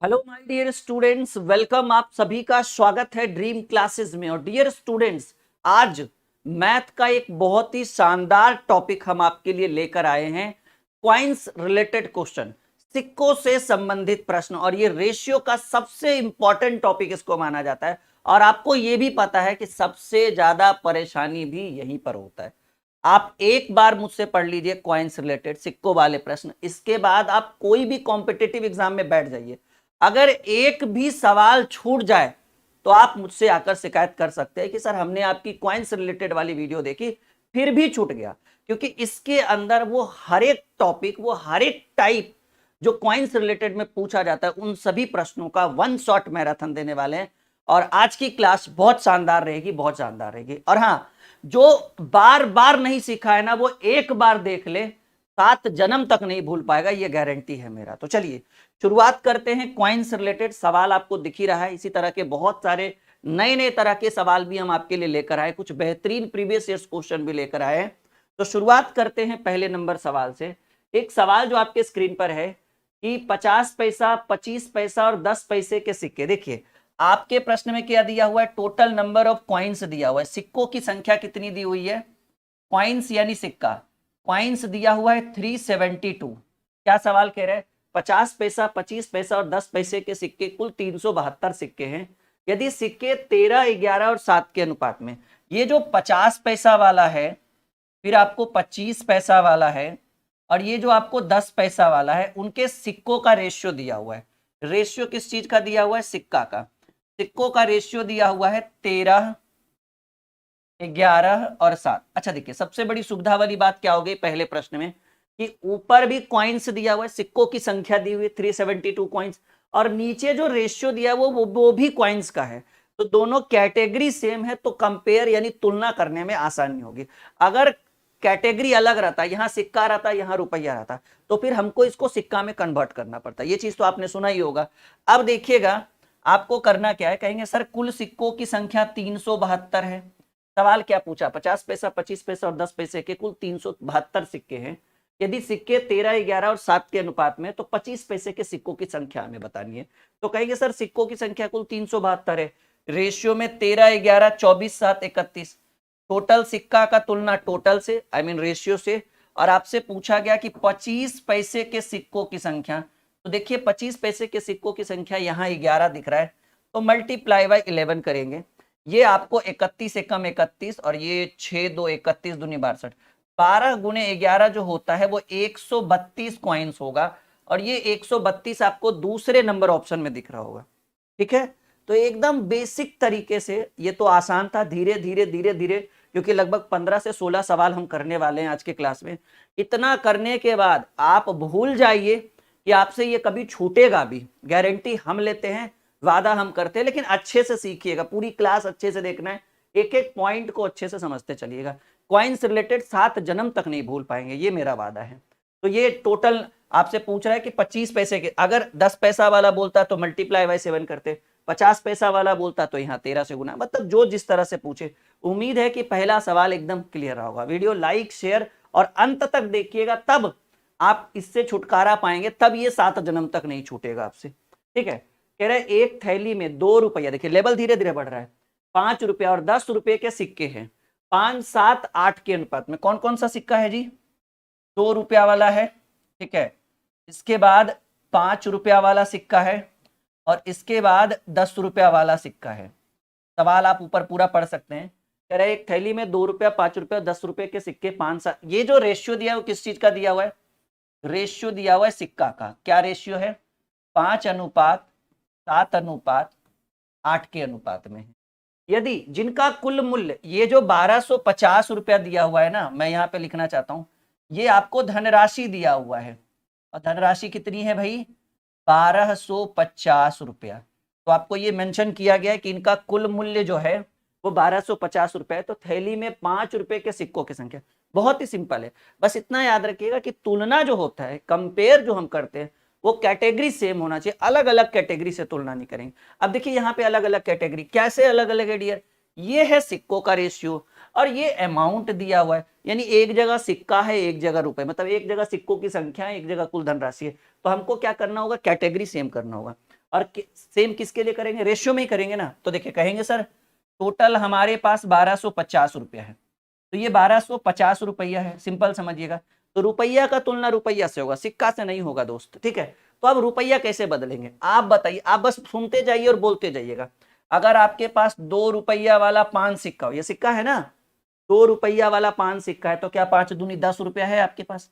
Hello my dear students, welcome. आप सभी का स्वागत है ड्रीम क्लासेस में। और डियर स्टूडेंट्स, आज मैथ का एक बहुत ही शानदार टॉपिक हम आपके लिए लेकर आए हैं। क्वाइंस रिलेटेड क्वेश्चन, सिक्कों से संबंधित प्रश्न। और ये रेशियो का सबसे इंपॉर्टेंट टॉपिक इसको माना जाता है। और आपको ये भी पता है कि सबसे ज्यादा परेशानी भी यहीं पर होता है। आप एक बार मुझसे पढ़ लीजिए क्वाइंस रिलेटेड सिक्कों वाले प्रश्न, इसके बाद आप कोई भी कॉम्पिटिटिव एग्जाम में बैठ जाइए। अगर एक भी सवाल छूट जाए तो आप मुझसे आकर शिकायत कर सकते हैं कि सर हमने आपकी क्वाइंस रिलेटेड वाली वीडियो देखी फिर भी छूट गया। क्योंकि इसके अंदर वो हर एक टॉपिक, वो हर एक टाइप जो क्वाइंस रिलेटेड में पूछा जाता है, उन सभी प्रश्नों का वन शॉट मैराथन देने वाले हैं। और आज की क्लास बहुत शानदार रहेगी, बहुत शानदार रहेगी। और हाँ, जो बार बार नहीं सीखा है ना, वो एक बार देख ले, 7 जन्म तक नहीं भूल पाएगा, ये गारंटी है मेरा। तो चलिए शुरुआत करते हैं। क्वाइंस रिलेटेड सवाल आपको दिख ही रहा है। इसी तरह के बहुत सारे नए नए तरह के सवाल भी हम आपके लिए लेकर आए, कुछ बेहतरीन प्रीवियस ईयर्स क्वेश्चन भी लेकर आए। तो शुरुआत करते हैं पहले नंबर सवाल से। एक सवाल जो आपके स्क्रीन पर है कि 50 पैसा, 25 पैसा और 10 पैसे के सिक्के। देखिए आपके प्रश्न में क्या दिया हुआ है, टोटल नंबर ऑफ कॉइन्स दिया हुआ है। सिक्कों की संख्या कितनी दी हुई है, कॉइन्स यानी सिक्का, कॉइन्स दिया हुआ है 372। क्या सवाल कह रहा है, 50 पैसा, 25 पैसा और 10 पैसे के सिक्के, कुल 372 सिक्के हैं। यदि सिक्के 13, 11 और 7 के अनुपात में, ये जो 50 पैसा वाला है, फिर आपको 25 पैसा वाला है, और ये जो आपको 10 पैसा वाला है, उनके सिक्कों का रेशियो दिया हुआ है। रेशियो किस चीज का दिया हुआ है, सिक्का का। सिक्कों का रेशियो दिया हुआ है 13, 11 और 7। अच्छा देखिए, सबसे बड़ी सुविधा वाली बात क्या हो गई पहले प्रश्न में, कि ऊपर भी कॉइन्स दिया हुआ है, सिक्कों की संख्या दी हुई है 372 कॉइन्स, और नीचे जो रेशियो दिया है वो भी कॉइन्स का है। तो दोनों कैटेगरी सेम है, तो कंपेयर यानी तुलना करने में आसानी होगी। अगर कैटेगरी अलग रहता, यहाँ सिक्का रहता, यहाँ रुपया रहता, तो फिर हमको इसको सिक्का में कन्वर्ट करना पड़ता। ये चीज तो आपने सुना ही होगा। अब देखिएगा आपको करना क्या है, कहेंगे सर कुल सिक्कों की संख्या 372 है। सवाल क्या पूछा, 50 पैसा, 25 पैसा और 10 पैसे के कुल 372 सिक्के हैं। यदि सिक्के 13, 11 और 7 के अनुपात में, तो 25 पैसे के सिक्कों की संख्या हमें बतानी है। तो कहेंगे सर सिक्कों की संख्या कुल 372 है, रेशियो में 13, 11, 24, 7, 31। टोटल सिक्का का तुलना टोटल से, आई मीन रेशियो से। और आपसे पूछा गया कि 25 पैसे के सिक्कों की संख्या। तो देखिए 25 पैसे के सिक्कों की संख्या यहाँ 11 दिख रहा है, तो मल्टीप्लाई बाय 11 करेंगे। ये आपको 31 एकम 31, और ये 6 2 31 दूनी 62, 12 गुने 11 जो होता है वो 132 कॉइन्स होगा। और ये 132 आपको दूसरे नंबर ऑप्शन में दिख रहा होगा। ठीक है, तो एकदम बेसिक तरीके से, ये तो आसान था। धीरे धीरे धीरे धीरे, क्योंकि लगभग 15 से 16 सवाल हम करने वाले हैं आज के क्लास में, इतना करने के बाद आप भूल जाइए कि आपसे ये कभी छूटेगा भी। गारंटी हम लेते हैं, वादा हम करते हैं। लेकिन अच्छे से सीखिएगा, पूरी क्लास अच्छे से देखना है, एक एक पॉइंट को अच्छे से समझते चलिएगा। क्वाइंस रिलेटेड 7 जन्म तक नहीं भूल पाएंगे, ये मेरा वादा है। तो ये टोटल आपसे पूछ रहा है कि 25 पैसे के, अगर 10 पैसा वाला बोलता तो मल्टीप्लाई बाय 7 करते, 50 पैसा वाला बोलता तो यहाँ 13 से गुना, मतलब जो जिस तरह से पूछे। उम्मीद है कि पहला सवाल एकदम क्लियर होगा। वीडियो लाइक, शेयर और अंत तक देखिएगा, तब आप इससे छुटकारा पाएंगे, तब ये 7 जन्म तक नहीं छूटेगा आपसे। ठीक है, कह रहे एक थैली में 2 रुपया, देखिए लेवल धीरे धीरे बढ़ रहा है, 5 रुपया और 10 रुपये के सिक्के हैं, 5, 7, 8 के अनुपात में। कौन कौन सा सिक्का है जी, 2 रुपया वाला है, ठीक है, इसके बाद 5 रुपया वाला सिक्का है, और इसके बाद 10 रुपया वाला सिक्का है। सवाल आप ऊपर पूरा पढ़ सकते हैं। कह रहे एक थैली में 2 रुपया, 5 रुपया, 10 रुपये के सिक्के, 5, 7। ये जो रेशियो दिया है वो किस चीज का दिया हुआ है, रेशियो दिया हुआ है सिक्का का। क्या रेशियो है, 5:7:8 के अनुपात में है। यदि जिनका कुल मूल्य, ये जो 1250 रुपया दिया हुआ है ना, मैं यहाँ पे लिखना चाहता हूँ, ये आपको धनराशि दिया हुआ है। और धनराशि कितनी है भाई, 1250 रुपया। तो आपको ये मेंशन किया गया है कि इनका कुल मूल्य जो है वो 1250 रुपए है। तो थैली में 5 रुपए के सिक्कों की संख्या बहुत ही सिंपल है। बस इतना याद रखिएगा कि तुलना जो होता है, कंपेयर जो हम करते हैं, वो कैटेगरी सेम होना चाहिए, अलग अलग कैटेगरी से तुलना नहीं करेंगे। अब देखिए यहाँ पे अलग अलग कैटेगरी कैसे अलग अलग है डियर, ये है सिक्कों का रेशियो, और ये अमाउंट दिया हुआ है, यानी एक जगह सिक्का है, एक जगह रुपए, मतलब एक जगह सिक्कों की संख्या है, एक जगह कुल धनराशि है। तो हमको क्या करना होगा, कैटेगरी सेम करना होगा। और सेम किसके लिए करेंगे, रेशियो में ही करेंगे ना। तो देखिए कहेंगे सर टोटल हमारे पास 1250 रुपया है, तो ये 1250 रुपया है, सिंपल समझिएगा। तो रुपया का तुलना रुपया से होगा, सिक्का से नहीं होगा दोस्त, ठीक है। तो अब रुपया कैसे बदलेंगे आप बताइए, आप बस सुनते जाइए और बोलते जाइएगा। अगर आपके पास 2 रुपया वाला 5 सिक्का हो, ये सिक्का है ना, 2 रुपया वाला 5 सिक्का है, तो क्या 5 दूनी 10 रुपया है आपके पास।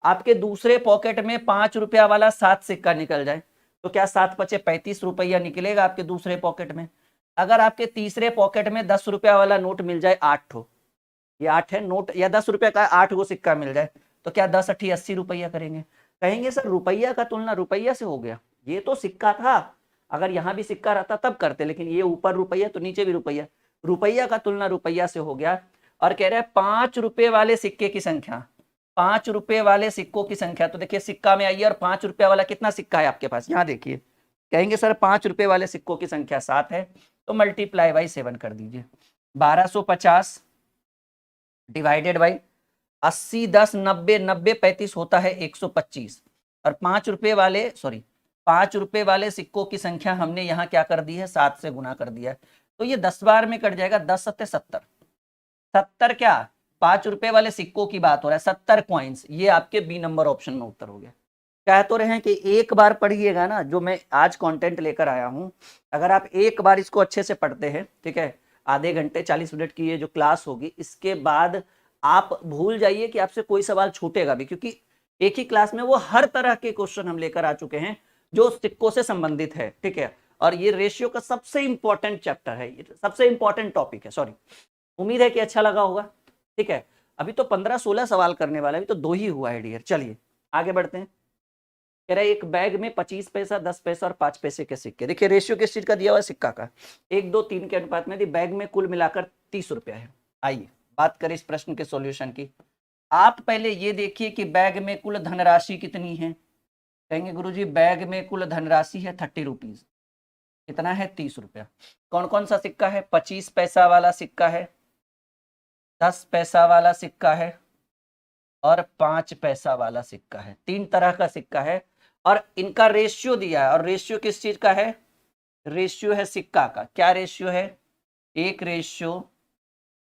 आपके दूसरे पॉकेट में 5 रुपया वाला 7 सिक्का निकल जाए, तो क्या 7 पचे 35 रुपया निकलेगा आपके दूसरे पॉकेट में। अगर आपके तीसरे पॉकेट में 10 रुपया वाला नोट मिल जाए 8 हो, ये 8 है नोट, या 10 रुपया का 8 गो सिक्का मिल जाए, तो क्या 10 अठी 80 रुपया करेंगे। कहेंगे सर रुपया का तुलना रुपया से हो गया, ये तो सिक्का था, अगर यहाँ भी सिक्का रहता तब करते, लेकिन ये ऊपर रुपया तो नीचे भी रुपया, रुपया का तुलना रुपया से हो गया। और कह रहे हैं 5 रुपए वाले सिक्के की संख्या, 5 रुपए वाले सिक्कों की संख्या। तो देखिए सिक्का में आइए और 5 रुपया वाला कितना सिक्का है आपके पास, यहाँ देखिए। कहेंगे सर 5 रुपए वाले सिक्कों की संख्या 7 है, तो मल्टीप्लाई बाई 7 कर दीजिए। 1250 डिवाइडेड बाई 80 10 90 90 35 होता है 125। और 5 रुपए वाले 5 रुपए वाले सिक्कों की संख्या हमने यहाँ क्या कर दी है, 7 से गुना कर दिया है, तो ये 10 बार में कट जाएगा। 10 सत्ते 70, 70 क्या 5 रुपए वाले सिक्कों की बात हो रहा है, 70 कॉइन्स, ये आपके बी नंबर ऑप्शन में उत्तर हो गया। कह तो रहे हैं कि एक बार पढ़िएगा ना, जो मैं आज कंटेंट लेकर आया हूं, अगर आप एक बार इसको अच्छे से पढ़ते हैं, ठीक है, आधे घंटे 40 मिनट की ये जो क्लास होगी, इसके बाद आप भूल जाइए कि आपसे कोई सवाल छूटेगा भी, क्योंकि एक ही क्लास में वो हर तरह के क्वेश्चन हम लेकर आ चुके हैं जो सिक्कों से संबंधित है, ठीक है। और ये रेशियो का सबसे इंपॉर्टेंट चैप्टर है, ये सबसे इंपॉर्टेंट टॉपिक है, सॉरी। उम्मीद है कि अच्छा लगा होगा, ठीक है। अभी तो 15-16 सवाल करने वाला है, अभी तो 2 ही हुआ है डियर। चलिए आगे बढ़ते हैं। कह रहा है एक बैग में 25 पैसा 10 पैसा और 5 पैसे के सिक्के। देखिए रेशियो किस चीज का दिया हुआ है, सिक्का का, 1 2 3 के अनुपात में। बैग में कुल मिलाकर 30 रुपया है। आइए बात करें इस प्रश्न के सॉल्यूशन की। आप पहले ये देखिए कि बैग में कुल धनराशि कितनी है। कहेंगे गुरुजी बैग में कुल धनराशि है 30 रुपीज, कितना है 30 रुपया। कौन कौन सा सिक्का है, 25 पैसा वाला सिक्का है, 10 पैसा वाला सिक्का है और 5 पैसा वाला सिक्का है। 3 तरह का सिक्का है और इनका रेशियो दिया है। और रेशियो किस चीज का है, रेशियो है सिक्का का। क्या रेशियो है, 1 रेशियो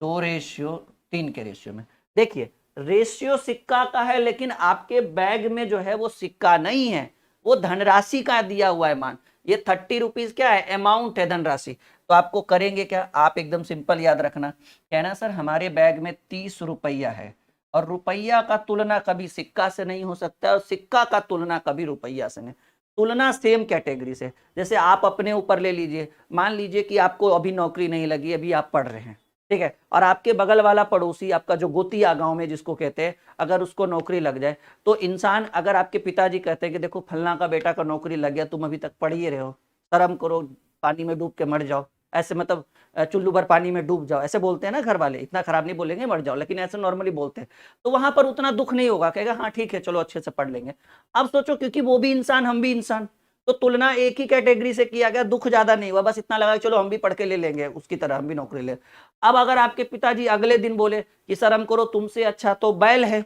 2 रेशियो 3 के रेशियो में। देखिए रेशियो सिक्का का है, लेकिन आपके बैग में जो है वो सिक्का नहीं है, वो धनराशि का दिया हुआ है मान। ये 30 रुपीज क्या है, अमाउंट है, धनराशि। तो आपको करेंगे क्या, आप एकदम सिंपल याद रखना, कहना सर हमारे बैग में 30 रुपया है, और रुपया का तुलना कभी सिक्का से नहीं हो सकता, और सिक्का का तुलना कभी रुपया से नहीं। तुलना सेम कैटेगरी से, जैसे आप अपने ऊपर ले लीजिए, मान लीजिए कि आपको अभी नौकरी नहीं लगी, अभी आप पढ़ रहे हैं, ठीक है, और आपके बगल वाला पड़ोसी, आपका जो गोतिया गांव में जिसको कहते हैं, अगर उसको नौकरी लग जाए, तो इंसान, अगर आपके पिताजी कहते हैं कि देखो फलना का बेटा का नौकरी लग गया, तुम अभी तक पढ़ ही रहे हो, शर्म करो, पानी में डूब के मर जाओ, ऐसे मतलब चुल्लू भर पानी में डूब जाओ, ऐसे बोलते हैं ना घर वाले, इतना खराब नहीं बोलेंगे मर जाओ, लेकिन ऐसे नॉर्मली बोलते हैं। तो वहां पर उतना दुख नहीं होगा, कहेगा हाँ ठीक है चलो अच्छे से पढ़ लेंगे। अब सोचो क्योंकि वो भी इंसान हम भी इंसान, तो तुलना एक ही कैटेगरी से किया गया, दुख ज्यादा नहीं हुआ, बस इतना लगा चलो हम भी पढ़ के ले लेंगे उसकी तरह, हम भी नौकरी ले। अब अगर आपके पिताजी अगले दिन बोले कि शर्म करो, तुमसे अच्छा तो बैल है,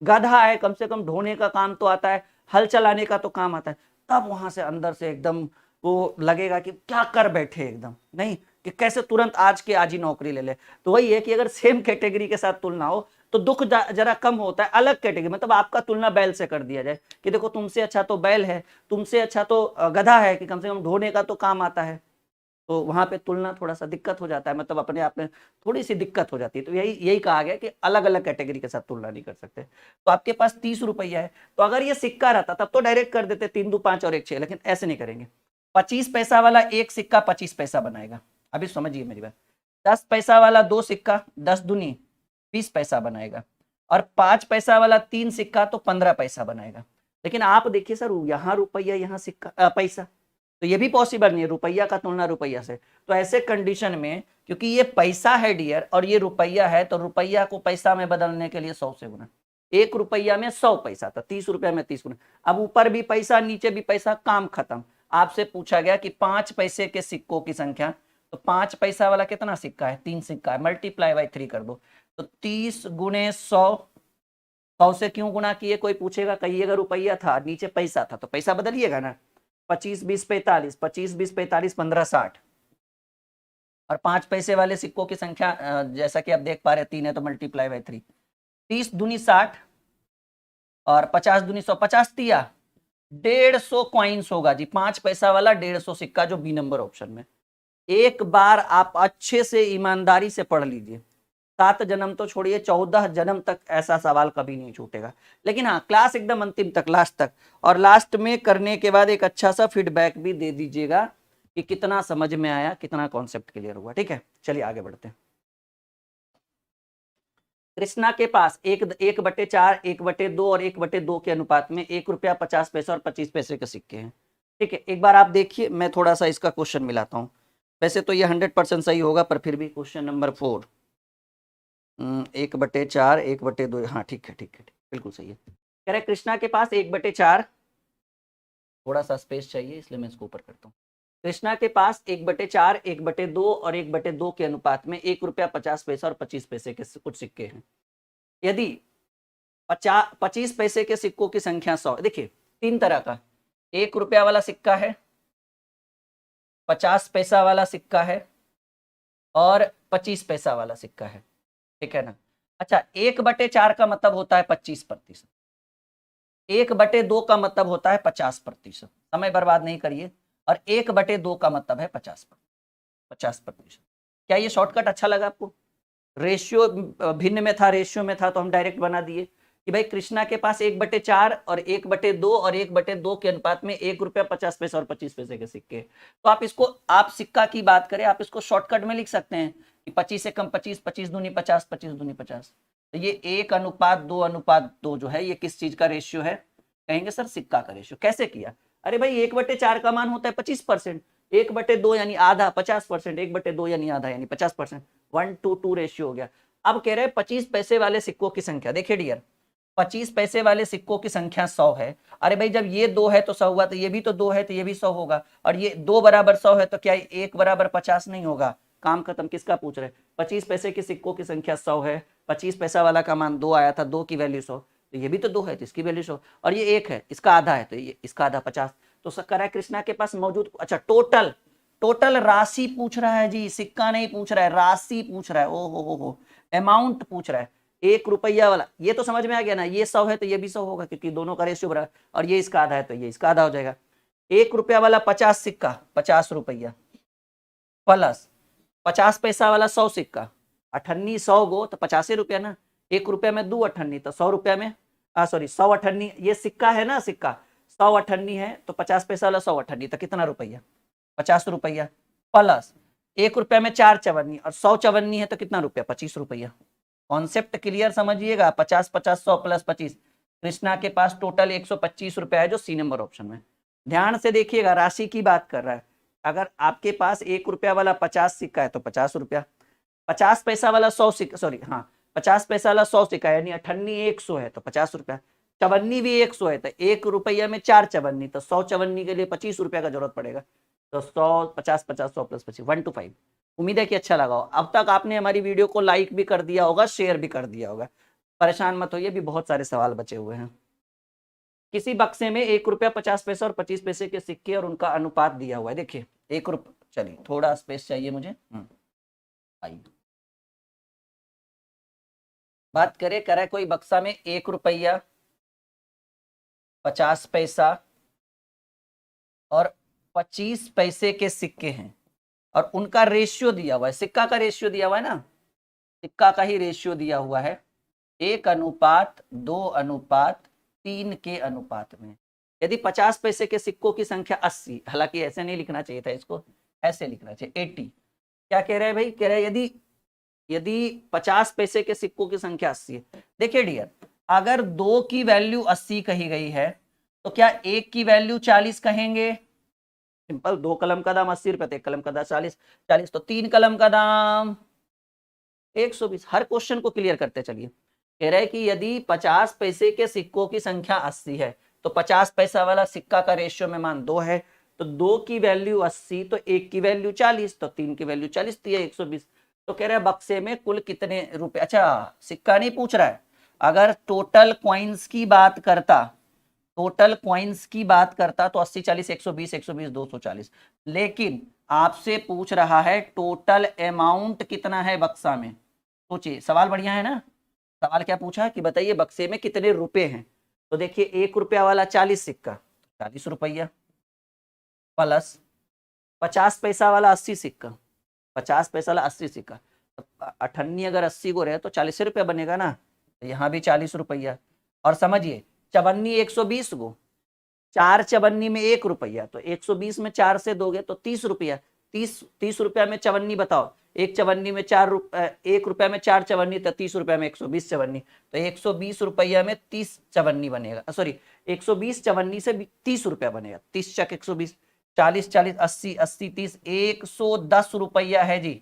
गधा है, कम से कम ढोने का काम तो आता है, हल चलाने का तो काम आता है, तब वहां से अंदर से एकदम वो लगेगा कि क्या कर बैठे, एकदम नहीं कि कैसे तुरंत आज के आज ही नौकरी ले ले। तो वही है कि अगर सेम कैटेगरी के साथ तुलना हो तो दुख जरा कम होता है। अलग कैटेगरी मतलब आपका तुलना बैल से कर दिया जाए कि देखो तुमसे अच्छा तो बैल है, तुमसे अच्छा तो गधा है कि कम से कम ढोने का तो काम आता है, तो वहां पे तुलना थोड़ा सा दिक्कत हो जाता है, मतलब अपने आप में थोड़ी सी दिक्कत हो जाती है। तो यही कहा गया कि अलग अलग कैटेगरी के साथ तुलना नहीं कर सकते। तो आपके पास 30 रुपया है, तो अगर ये सिक्का रहता तब तो डायरेक्ट कर देते 3 2 5 और 1 6, लेकिन ऐसे नहीं करेंगे। 25 पैसा वाला एक सिक्का 25 पैसा बनाएगा, अभी समझिए मेरी बात। 10 पैसा वाला 2 सिक्का 10 दूनी 20 पैसा बनाएगा, और 5 पैसा वाला 3 सिक्का तो 15 पैसा बनाएगा। लेकिन आप देखिए सर यहाँ रुपया यहाँ सिक्का पैसा, तो ये भी पॉसिबल नहीं है रुपया का तुलना रुपया से। तो ऐसे कंडीशन में क्योंकि ये पैसा है डियर और ये रुपया है, तो रुपया को पैसा में बदलने के लिए 100 से गुना, 1 रुपया में 100 पैसा था, 30 रुपया में 30 गुना। अब ऊपर भी पैसा नीचे भी पैसा, काम खत्म। आपसे पूछा गया कि 5 पैसे के सिक्कों की संख्या, तो 5 पैसा वाला कितना सिक्का है, 3 सिक्का है, मल्टीप्लाई बाई 3 कर दो, तो 30 गुणे 100, 100 से क्यों गुना किए कोई पूछेगा, कहिएगा रुपया था नीचे पैसा था तो पैसा बदलिएगा ना, 25 20 45, 25 20 45 15 60। और 5 पैसे वाले सिक्कों की संख्या जैसा कि आप देख पा रहे हैं 3 है तो मल्टीप्लाई बाय 3, 30 दूनी 60 और 50 दूनी 100, 50 तिया 150 कॉइन्स होगा जी। 5 पैसा वाला 150 सिक्का जो बी नंबर ऑप्शन में। एक बार आप अच्छे से ईमानदारी से पढ़ लीजिए, 7 जन्म तो छोड़िए 14 जन्म तक ऐसा सवाल कभी नहीं छूटेगा। लेकिन हाँ, क्लास एकदम अंतिम तक, लास्ट तक, और लास्ट में करने के बाद एक अच्छा सा फीडबैक भी दे दीजिएगा कि कितना समझ में आया, कितना कॉन्सेप्ट क्लियर हुआ। ठीक है, चलिए आगे बढ़ते हैं। कृष्णा के पास 1/4, 1/2 और 1/2 के अनुपात में 1 रुपया 50 पैसे और 25 पैसे के सिक्के हैं। ठीक है, एक बार आप देखिए, मैं थोड़ा सा इसका क्वेश्चन मिलाता हूं। वैसे तो ये 100% सही होगा, पर फिर भी क्वेश्चन नंबर 4, 1/4, 1/2, हाँ ठीक है, ठीक है, बिल्कुल सही है। कह रहे कृष्णा के पास 1/4, थोड़ा सा स्पेस चाहिए इसलिए मैं इसको ऊपर करता हूँ। कृष्णा के पास 1/4, 1/2 और 1/2 के अनुपात में 1 रुपया 50 पैसा और 25 पैसे के कुछ सिक्के हैं। यदि 25 पैसे के सिक्कों की संख्या 100, देखिए 3 तरह का, 1 रुपया वाला सिक्का है, 50 पैसा वाला सिक्का है और 25 पैसा वाला सिक्का है। ठीक है ना। अच्छा, 1/4 का मतलब होता है 25%, 1/2 का मतलब होता है 50%। समय बर्बाद नहीं करिए। और 1/2 का मतलब है 50%। क्या ये शॉर्टकट अच्छा लगा आपको? रेशियो भिन्न में था, रेशियो में था तो हम डायरेक्ट बना दिए कि भाई कृष्णा के पास 1/4 और 1/2 और 1/2 के अनुपात में 1 रुपया 50 पैसे और 25 पैसे के सिक्के। तो आप इसको, आप सिक्का की बात करें, आप इसको शॉर्टकट में लिख सकते हैं कि 25 से कम 25, 25 दूनी 50, 25 दूनी 50। तो ये 1:2:2 जो है, ये किस चीज का रेशियो है? कहेंगे सर सिक्का का रेशियो। कैसे किया? अरे भाई 1/4 का मान होता है 25%, 1/2 यानी आधा 50%, 1/2 यानी आधा यानी 50%, 1:2 रेशियो हो गया। अब कह रहे हैं 25 पैसे वाले सिक्कों की संख्या। देखिए डियर, 25 पैसे वाले सिक्कों की संख्या 100 है। अरे भाई जब ये 2 है तो 100 हुआ, तो ये भी तो 2 है तो ये भी 100 होगा। और ये 2 बराबर 100 है तो क्या 1 बराबर 50 नहीं होगा? काम खत्म। किसका पूछ रहे? 25 पैसे के सिक्कों की संख्या 100 है, 25 पैसा वाला का मान 2 आया था, 2 की वैल्यू 100, तो ये भी तो 2 है तो इसकी वैल्यू 100, और ये 1 है, इसका आधा है तो ये इसका आधा 50। तो कर रहा है कृष्णा के पास मौजूद, अच्छा टोटल राशि पूछ रहा है जी, सिक्का नहीं पूछ रहा है, राशि पूछ रहा है। ओ हो, अमाउंट पूछ रहा है। 1 रुपया वाला, ये तो समझ में आ गया ना, ये 100 है तो ये भी 100 होगा क्योंकि दोनों का रेशियो बराबर, और ये इसका आधा है तो ये इसका आधा हो जाएगा। 1 रुपया वाला 50 सिक्का 50 रुपया प्लस 50 पैसा वाला 100 सिक्का, 98 100 गो तो 50 रुपया ना। 1 रुपया में 2 अठन्नी तो 100 रुपया में, सॉरी 100 अठन्नी, ये सिक्का है ना, सिक्का 100 अठन्नी है तो 50 पैसा वाला 100 अठन्नी तो कितना रुपया? 50 रुपया प्लस 1 रुपया में 4 चवन्नी और 100 चवन्नी है तो कितना रुपया? 25 रुपया। कॉन्सेप्ट क्लियर समझिएगा। 50 50 100 प्लस 25, कृष्णा के पास टोटल 125 रुपया है जो सी नंबर ऑप्शन में। ध्यान से देखिएगा, राशि की बात कर रहा है। अगर आपके पास 1 रुपया वाला 50 सिक्का है तो 50 रुपया, 50 पैसा वाला 100 सिक्का, सॉरी हाँ 50 पैसा वाला 100 सिक्का यानी अठन्नी 100 है तो 50 रुपया, चवन्नी भी 100 है तो 1 रुपया में 4 चवन्नी तो 100 चवन्नी के लिए 25 रुपया का जरूरत पड़ेगा। तो 100 50 50 100 प्लस 25 1 to 5। उम्मीद है कि अच्छा लगा हो। अब तक आपने हमारी वीडियो को लाइक भी कर दिया होगा, शेयर भी कर दिया होगा। परेशान मत होइए, भी बहुत सारे सवाल बचे हुए हैं। किसी बक्से में 1 रुपया 50 पैसे और 25 पैसे के सिक्के और उनका अनुपात दिया हुआ है। देखिए 1 रुपया, चलिए थोड़ा स्पेस चाहिए मुझे। आइए बात करें, करे कोई बक्सा में 1 रुपया 50 पैसा और 25 पैसे के सिक्के हैं और उनका रेशियो दिया हुआ है। सिक्का का रेशियो दिया हुआ है ना, सिक्का का ही रेशियो दिया हुआ है 1:2:3 के अनुपात में। यदि 50 पैसे के सिक्कों की संख्या 80, हालांकि ऐसे नहीं लिखना चाहिए था, इसको ऐसे लिखना चाहिए 80। क्या कह रहे हैं भाई? कह रहे हैं यदि 50 पैसे के सिक्कों की संख्या 80 है। देखिए डियर, अगर 2 की वैल्यू 80 कही गई है तो क्या 1 की वैल्यू 40 कहेंगे? सिंपल, 2 कलम का दाम 80 रुपए, 1 कलम का दाम 40, तो 3 कलम का दाम 120। हर क्वेश्चन को क्लियर करते चलिए। कह रहे हैं कि यदि 50 पैसे के सिक्कों की संख्या 80 है तो 50 पैसा वाला सिक्का का रेशियो में मान 2 है, तो 2 की वैल्यू 80 तो 1 की वैल्यू 40 तो 3 की वैल्यू 40 तो 120। तो कह रहे हैं बक्से में कुल कितने रुपए, अच्छा सिक्का नहीं पूछ रहा है, अगर टोटल कॉइन्स की बात करता टोटल कॉइन्स की बात करता तो 80 40 120 120 240, लेकिन आपसे पूछ रहा है टोटल अमाउंट कितना है बक्सा में। सोचिए, सवाल बढ़िया है ना। सवाल क्या पूछा कि बताइए बक्से में कितने रुपए हैं। तो देखिए 1 रुपया वाला 40 सिक्का, 40 रुपया, प्लस 50 पैसा वाला 80 सिक्का, 50 पैसा वाला 80 सिक्का, अठन्नी अगर 80 को रहे तो 40 रुपया बनेगा ना, तो यहाँ भी 40 रुपया। और समझिए चवन्नी 120 गो, 4 चवन्नी में 1 रुपया, तो 120 में 4 से दोगे तो 30 रुपया। 30 रुपया में चवन्नी बताओ, एक चवन्नी में 1 रुपया में 4 चवन्नी, तो 30 रुपया में 120 चवन्नी, तो 120 रुपया में 30 चवन्नी बनेगा, सॉरी 120 चवन्नी से 30 रुपया बनेगा। 30 चक 120, 40 40 80 80 30, 110 रुपया है जी।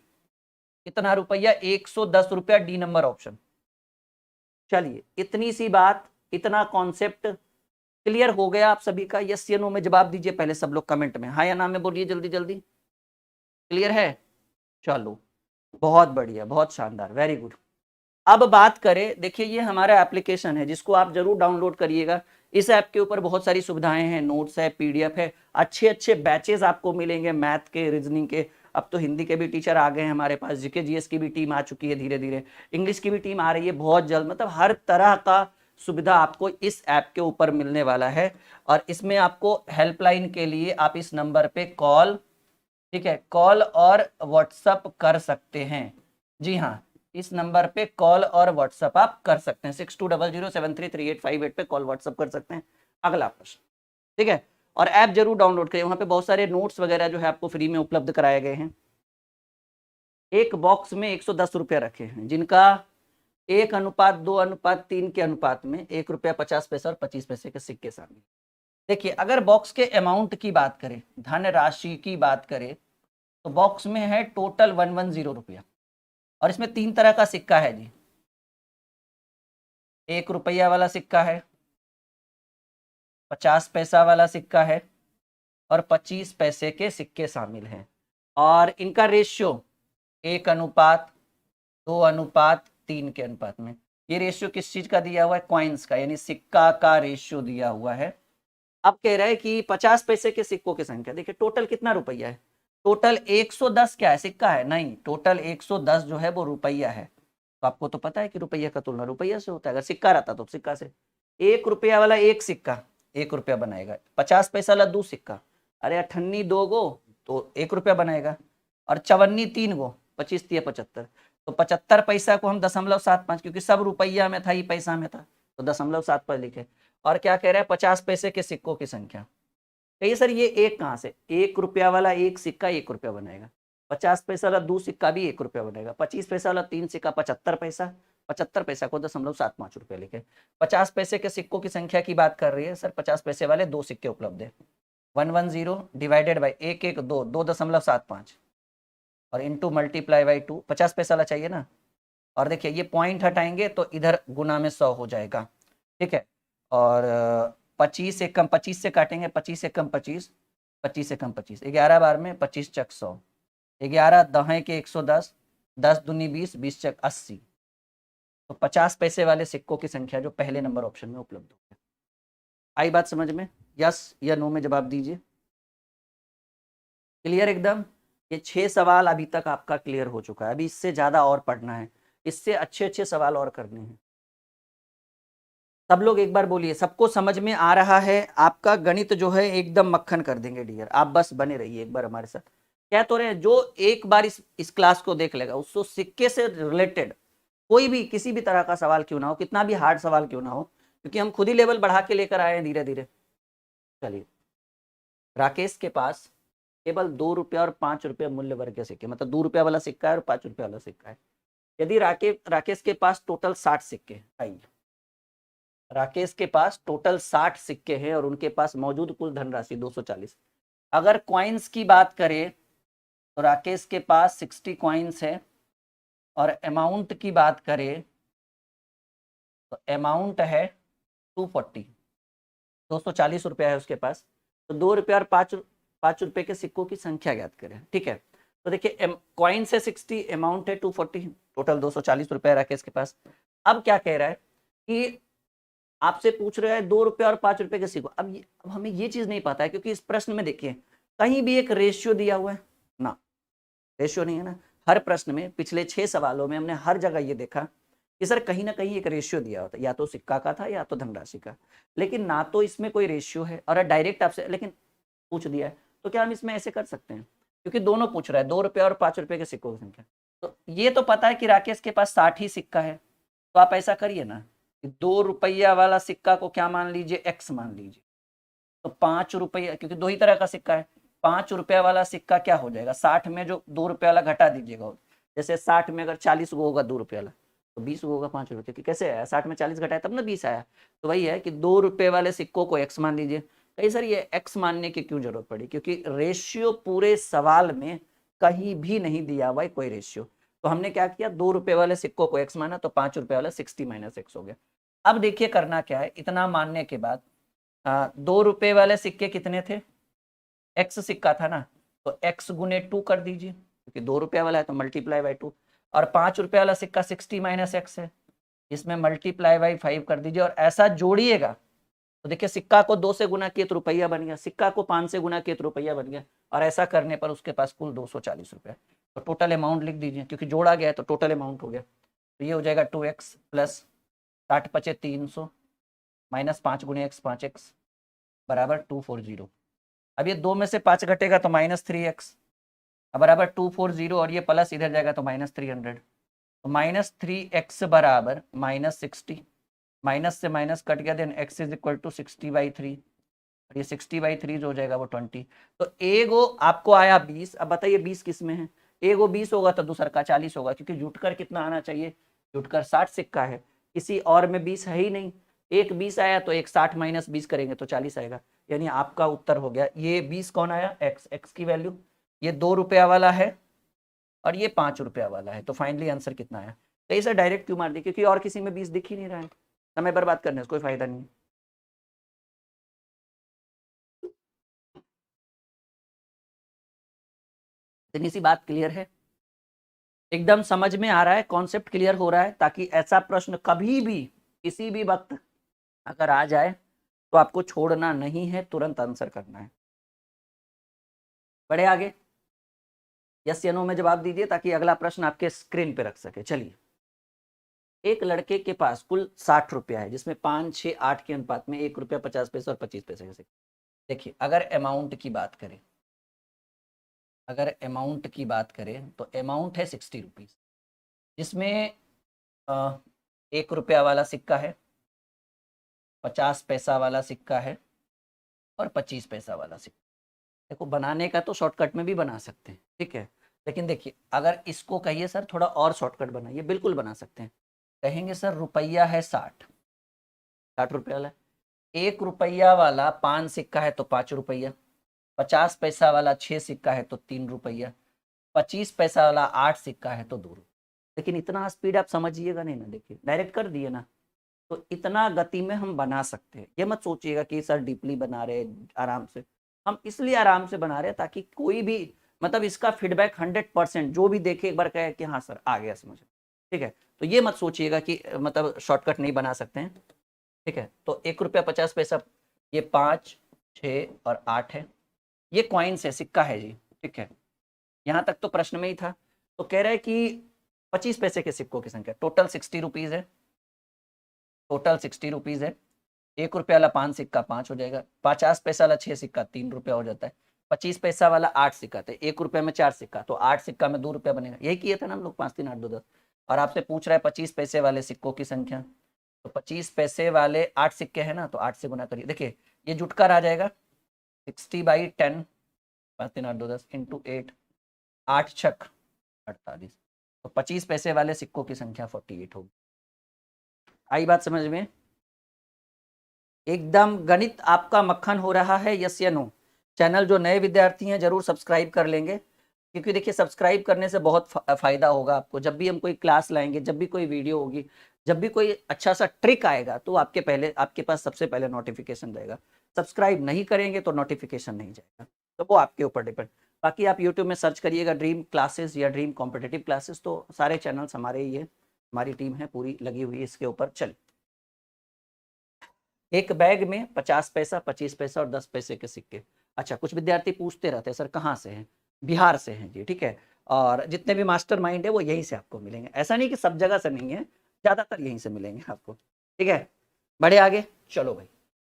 कितना रुपया? 110 रुपया, डी नंबर ऑप्शन। चलिए इतनी सी बात, इतना कॉन्सेप्ट क्लियर हो गया आप सभी का? यस या नो में जवाब दीजिए पहले सब लोग कमेंट में, हाँ या ना में बोलिए जल्दी जल्दी। क्लियर है? चलो बहुत बढ़िया, बहुत शानदार, वेरी गुड। अब बात करें, देखिए ये हमारा एप्लीकेशन है जिसको आप जरूर डाउनलोड करिएगा। इस ऐप के ऊपर बहुत सारी सुविधाएं हैं, नोट्स है, पीडीएफ है, अच्छे अच्छे बैचेस आपको मिलेंगे, मैथ के, रीजनिंग के, अब तो हिंदी के भी टीचर आ गए हैं हमारे पास, जीके जीएस की भी टीम आ चुकी है धीरे धीरे, इंग्लिश की भी टीम आ रही है बहुत जल्द। मतलब हर तरह का सुविधा आपको इस ऐप के ऊपर मिलने वाला है। और इसमें आपको हेल्पलाइन के लिए आप इस नंबर पे कॉल, ठीक है, कॉल और व्हाट्सअप कर सकते हैं। जी हाँ, इस नंबर पे कॉल और व्हाट्सअप आप कर सकते हैं, 6200733858 पे कॉल व्हाट्सअप कर सकते हैं। अगला प्रश्न, ठीक है। और ऐप जरूर डाउनलोड करिए, वहां पे बहुत सारे नोट्स वगैरह जो है आपको फ्री में उपलब्ध कराए गए हैं। एक बॉक्स में 110 रुपया रखे हैं, जिनका 1:2:3 के अनुपात में 1 रुपया 50 पैसा और 25 पैसे के सिक्के शामिल। देखिए अगर बॉक्स के अमाउंट की बात करें, धन राशि की बात करें, तो बॉक्स में है टोटल 110 रुपया, और इसमें 3 तरह का सिक्का है जी। 1 रुपया वाला सिक्का है, 50 पैसा वाला सिक्का है, और 25 पैसे के सिक्के शामिल हैं। और इनका रेशियो 1:2:3 के अनुपात में। ये रेशियो किस चीज का दिया हुआ है? कॉइन्स का, यानी सिक्का का रेशियो दिया हुआ है। अब कह रहा है कि 50 पैसे के सिक्कों की संख्या। देखिए टोटल कितना रुपया है? टोटल 110 क्या है? सिक्का है? नहीं, टोटल 110 जो है वो रुपया है। तो आपको तो पता है कि रुपया का तुलना रुपया से होता है, अगर सिक्का रहता तो सिक्का से। 1 रुपया वाला एक सिक्का 1 रुपया बनाएगा, 50 पैसा वाला 2 सिक्का, अरे अठन्नी 2 गो तो 1 रुपया बनाएगा, और चवन्नी 3 गो, 25 तिया 75, तो 75 पैसा को हम 0.75, क्योंकि सब रुपया में था, ही पैसा में था, तो 0.7 लिखे। और क्या कह रहा है? 50 पैसे के सिक्कों की संख्या। कहिए सर ये एक कहाँ से? 1 रुपया वाला एक सिक्का 1 रुपया बनाएगा, 50 पैसा वाला 2 सिक्का भी 1 रुपया बनेगा, 25 पैसा वाला 3 सिक्का 75 पैसा, 75 पैसा को 0.75 लिखे। 50 पैसे के सिक्कों की संख्या की बात कर रही है सर, 50 पैसे वाले 2 सिक्के उपलब्ध है, 110 डिवाइडेड बाई 112 2.75, और इंटू मल्टीप्लाई बाई 2, 50 पैसा वाला चाहिए ना। और देखिए ये पॉइंट हटाएंगे तो इधर गुना में 100 हो जाएगा, ठीक है। और 25 से कम 25 से काटेंगे, 25 से कम 25, 25 से कम 25, 11 बार में 25 चक 100, 11 दहे के 110, 10 दूनी 20, 20 चक 80। तो 50 पैसे वाले सिक्कों की संख्या जो पहले नंबर ऑप्शन में उपलब्ध होगी। आई बात समझ में? यस या नो में जवाब दीजिए। क्लियर एकदम? ये 6 सवाल अभी तक आपका क्लियर हो चुका है, अभी इससे ज्यादा और पढ़ना है, इससे अच्छे अच्छे सवाल और करने हैं। सब लोग एक बार बोलिए, सबको समझ में आ रहा है? आपका गणित जो है एकदम मक्खन कर देंगे डियर, आप बस बने रहिए एक बार हमारे साथ। क्या तो रहे हैं, जो एक बार इस क्लास को देख लेगा, उसको सिक्के से रिलेटेड कोई भी किसी भी तरह का सवाल क्यों ना हो, कितना भी हार्ड सवाल क्यों ना हो, क्योंकि हम खुद ही लेवल बढ़ा के लेकर आए हैं धीरे धीरे। चलिए, राकेश के पास केवल 2 रुपया और 5 रुपया मूल्य वर्ग के सिक्के, मतलब 2 रुपया वाला सिक्का है और 5 रुपया वाला सिक्का है। यदि राकेश के पास टोटल 60 सिक्के, आइए राकेश के पास टोटल 60 सिक्के हैं और उनके पास मौजूद कुल धनराशि 240। अगर कॉइन्स की बात करें तो राकेश के पास 60 कॉइन्स है, और अमाउंट की बात करें तो अमाउंट है 240, 240 रुपया है उसके पास। तो 2 रुपया और 5 रुपए के सिक्कों की संख्या ज्ञात करें, ठीक है। तो देखिए कॉइन्स है 60, अमाउंट है 240, टोटल 240 रुपया राकेश के पास। अब क्या कह रहा है कि आपसे पूछ रहे हैं 2 रुपए और 5 रुपए के सिक्को। अब हमें ये चीज नहीं पता है, क्योंकि इस प्रश्न में देखिए कहीं भी एक रेशियो दिया हुआ है ना, रेशियो नहीं है ना। हर प्रश्न में पिछले 6 सवालों में हमने हर जगह ये देखा कि सर कहीं ना कहीं एक रेशियो दिया होता है, या तो सिक्का का था या तो धनराशि का, लेकिन ना तो इसमें कोई रेशियो है और डायरेक्ट आपसे लेकिन पूछ दिया है, तो क्या हम इसमें ऐसे कर सकते हैं, क्योंकि दोनों पूछ रहा है 2 रुपए और 5 रुपए के सिक्कों की संख्या। तो ये तो पता है कि राकेश के पास 60 ही सिक्का है, तो आप ऐसा करिए ना कि 2 रुपया वाला सिक्का को क्या मान लीजिए, एक्स मान लीजिए। तो 5 रुपया, क्योंकि 2 ही तरह का सिक्का है, 5 रुपया वाला सिक्का क्या हो जाएगा, 60 में जो 2 रुपया वाला घटा दीजिएगा, जैसे 60 में अगर 40 गो होगा 2 रुपये वाला, तो 20 गो होगा 5 रुपये, क्योंकि कैसे आया, 60 में 40 घटाया तब ना 20 आया। तो वही है कि 2 रुपये वाले सिक्कों को एक्स मान लीजिए। कहीं सर ये एक्स मानने की क्यों जरूरत पड़ी, क्योंकि रेशियो पूरे सवाल में कहीं भी नहीं दिया हुआ है कोई रेशियो। तो हमने क्या किया, 2 रुपये वाले सिक्कों को एक्स माना, तो 5 रुपये वाला 60 माइनस एक्स हो गया। अब देखिए करना क्या है, इतना मानने के बाद 2 रुपये वाले सिक्के कितने थे, एक्स सिक्का था ना, तो एक्स गुने 2 कर दीजिए, क्योंकि 2 रुपया वाला है तो मल्टीप्लाई बाई 2। और 5 रुपये वाला सिक्का 60 माइनस एक्स है, इसमें मल्टीप्लाई बाई 5 कर दीजिए, और ऐसा जोड़िएगा तो देखिए सिक्का को 2 से गुना किए तो रुपया बन गया, सिक्का को 5 से गुना किए तो रुपया बन गया, और ऐसा करने पर उसके पास कुल 240 रुपये। तो टोटल अमाउंट लिख दीजिए, क्योंकि जोड़ा गया है तो टोटल अमाउंट हो गया। तो ये हो जाएगा 2x प्लस 60 पचे 300 माइनस 5 गुने एक्स 5x बराबर 240। अब ये 2 में से 5 घटेगा तो माइनस 3x बराबर 240, और ये प्लस इधर जाएगा तो माइनस 300, तो माइनस 3x बराबर माइनस 60, माइनस से माइनस कट गया, then x is equal to 60/3, और ये 60/3 जो हो जाएगा वो 20। तो एगो आपको आया 20, अब बताइए 20 किस में है, एगो 20 होगा तो दूसर का 40 होगा, क्योंकि जुटकर कितना आना चाहिए, जुटकर 60 सिक्का है, किसी और में 20 है ही नहीं। एक 20 आया तो एक 60 माइनस 20 करेंगे तो 40 आएगा, यानी आपका उत्तर हो गया ये 20 कौन आया, एक्स की वैल्यू, ये 2 रुपया वाला है और ये 5 रुपया वाला है। तो फाइनली आंसर कितना आया, तो इसे डायरेक्ट क्यों मार दिया, क्योंकि और किसी में 20 दिख ही नहीं रहा है, समय बर्बाद करने से कोई फायदा नहीं है। इतनी सी बात क्लियर है, एकदम समझ में आ रहा है, कॉन्सेप्ट क्लियर हो रहा है, ताकि ऐसा प्रश्न कभी भी किसी भी वक्त अगर आ जाए तो आपको छोड़ना नहीं है, तुरंत आंसर करना है। बढ़े आगे, यस या नो में जवाब दीजिए ताकि अगला प्रश्न आपके स्क्रीन पे रख सके। चलिए, एक लड़के के पास कुल 60 रुपया है, जिसमें 5, 6, 8 के अनुपात में 1 रुपया 50 पैसे और 25 पैसे के सिक्के। देखिए अगर अमाउंट की बात करें, अगर अमाउंट की बात करें तो अमाउंट है 60 रुपीज, जिसमें 1 रुपया वाला सिक्का है, 50 पैसा वाला सिक्का है और 25 पैसा वाला सिक्का। देखो बनाने का तो शॉर्टकट में भी बना सकते हैं, ठीक है, लेकिन देखिए अगर इसको कहिए सर थोड़ा और शॉर्टकट बनाइए, बिल्कुल बना सकते हैं। कहेंगे सर रुपया है 60 रुपया वाला, 1 रुपया वाला 5 सिक्का है तो 5 रुपया, 50 पैसा वाला 6 सिक्का है तो 3 रुपया, 25 पैसा वाला 8 सिक्का है तो 2 रुपया। लेकिन इतना स्पीड आप समझिएगा नहीं ना, देखिए डायरेक्ट कर दिए ना, तो इतना गति में हम बना सकते हैं। ये मत सोचिएगा कि सर डीपली बना रहे, आराम से, हम इसलिए आराम से बना रहे हैं ताकि कोई भी मतलब इसका फीडबैक 100% जो भी देखे एक बार कहे कि हाँ सर आ गया समझ, ठीक है। तो ये मत सोचिएगा कि मतलब शॉर्टकट नहीं बना सकते हैं, ठीक है। तो 1 रुपया 50 पैसा, ये 5, 6 और 8 है, ये कॉइन्स है, सिक्का है जी, ठीक है। यहाँ तक तो प्रश्न में ही था। तो कह रहा है कि 25 पैसे के सिक्कों की संख्या, टोटल 60 रुपीज है, टोटल 60 रुपीज है। 1 रुपया वाला 5 सिक्का 5 हो जाएगा, 50 पैसा वाला 6 सिक्का 3 रुपया हो जाता है, 25 पैसा वाला 8 सिक्का थे, 1 रुपया में 4 सिक्का, तो 8 सिक्का में 2 रुपया बनेगा। यही किए थे ना हम लोग, 5, 3, 8, 2, 10। और आपसे पूछ रहा है 25 पैसे वाले सिक्कों की संख्या, तो 25 पैसे वाले 8 सिक्के हैं ना, तो 8 से गुना करिए। देखिए ये जुटकर आ जाएगा 60/10, 5, 3, 8, 2, 10 इंटू 8, 8 छक 48, तो 25 पैसे वाले सिक्कों की संख्या 48 होगी। आई बात समझ में, एकदम गणित आपका मक्खन हो रहा है, यस या नो। चैनल जो नए विद्यार्थी हैं जरूर सब्सक्राइब कर लेंगे, क्योंकि देखिए सब्सक्राइब करने से बहुत फायदा होगा आपको। जब भी हम कोई क्लास लाएंगे, जब भी कोई वीडियो होगी, जब भी कोई अच्छा सा ट्रिक आएगा, तो आपके पास सबसे पहले नोटिफिकेशन जाएगा। सब्सक्राइब नहीं करेंगे तो नोटिफिकेशन नहीं जाएगा, तो वो आपके ऊपर डिपेंड। बाकी आप यूट्यूब में सर्च करिएगा ड्रीम क्लासेस या ड्रीम कॉम्पिटिटिव क्लासेस, तो सारे चैनल्स हमारे ही है, हमारी टीम है पूरी लगी हुई है इसके ऊपर। चल एक बैग में 50 पैसा, 25 पैसा और 10 पैसे के सिक्के। अच्छा, कुछ विद्यार्थी पूछते रहते हैं सर कहाँ से हैं, बिहार से हैं जी, ठीक है। और जितने भी मास्टर माइंड है वो यहीं से आपको मिलेंगे, ऐसा नहीं कि सब जगह से नहीं है, ज्यादातर यहीं से मिलेंगे आपको, ठीक है। बढ़े आगे, चलो भाई।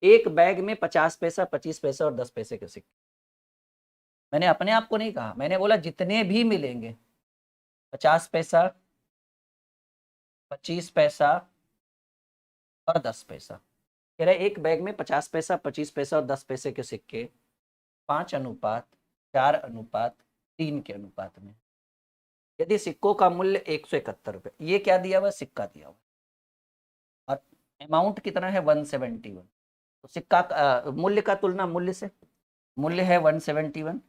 एक बैग में 50 पैसा, 25 पैसा और 10 पैसे के सिक्के। मैंने अपने आप को नहीं कहा, मैंने बोला जितने भी मिलेंगे, 50 पैसा, 25 पैसा और 10 पैसा। कह रहे एक बैग में 50 पैसा, 25 पैसा और 10 पैसे के सिक्के 5:4:3 के अनुपात में, यदि सिक्कों का मूल्य 171 रुपये, ये क्या दिया हुआ, सिक्का दिया हुआ, और अमाउंट कितना है 171, तो सिक्का मूल्य का तुलना मूल्य से, मूल्य है 171।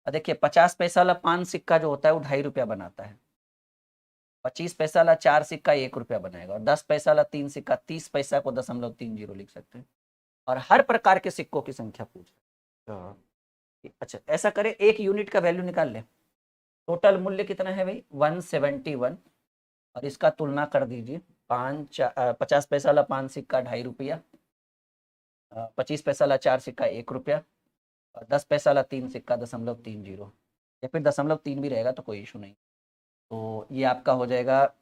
और देखिए 50 पैसा वाला 5 सिक्का जो होता है वो 2.5 रुपया बनाता है, 25 पैसा वाला 4 सिक्का 1 रुपया बनाएगा, और 10 पैसा वाला 3 सिक्का 30 पैसा को 0.30 लिख सकते हैं। और हर प्रकार के सिक्कों की संख्या पूछ रहे हैं। अच्छा, ऐसा करें, एक यूनिट का वैल्यू निकाल लें। टोटल मूल्य कितना है भाई 171, और इसका तुलना कर दीजिए 50 पैसा वाला 5 सिक्का 2.5 रुपया, 25 पैसा वाला 4 सिक्का 1 रुपया, और 10 पैसा वाला 3 सिक्का 0.30, या फिर 0.3 भी रहेगा तो कोई इशू नहीं। तो ये आपका हो जाएगा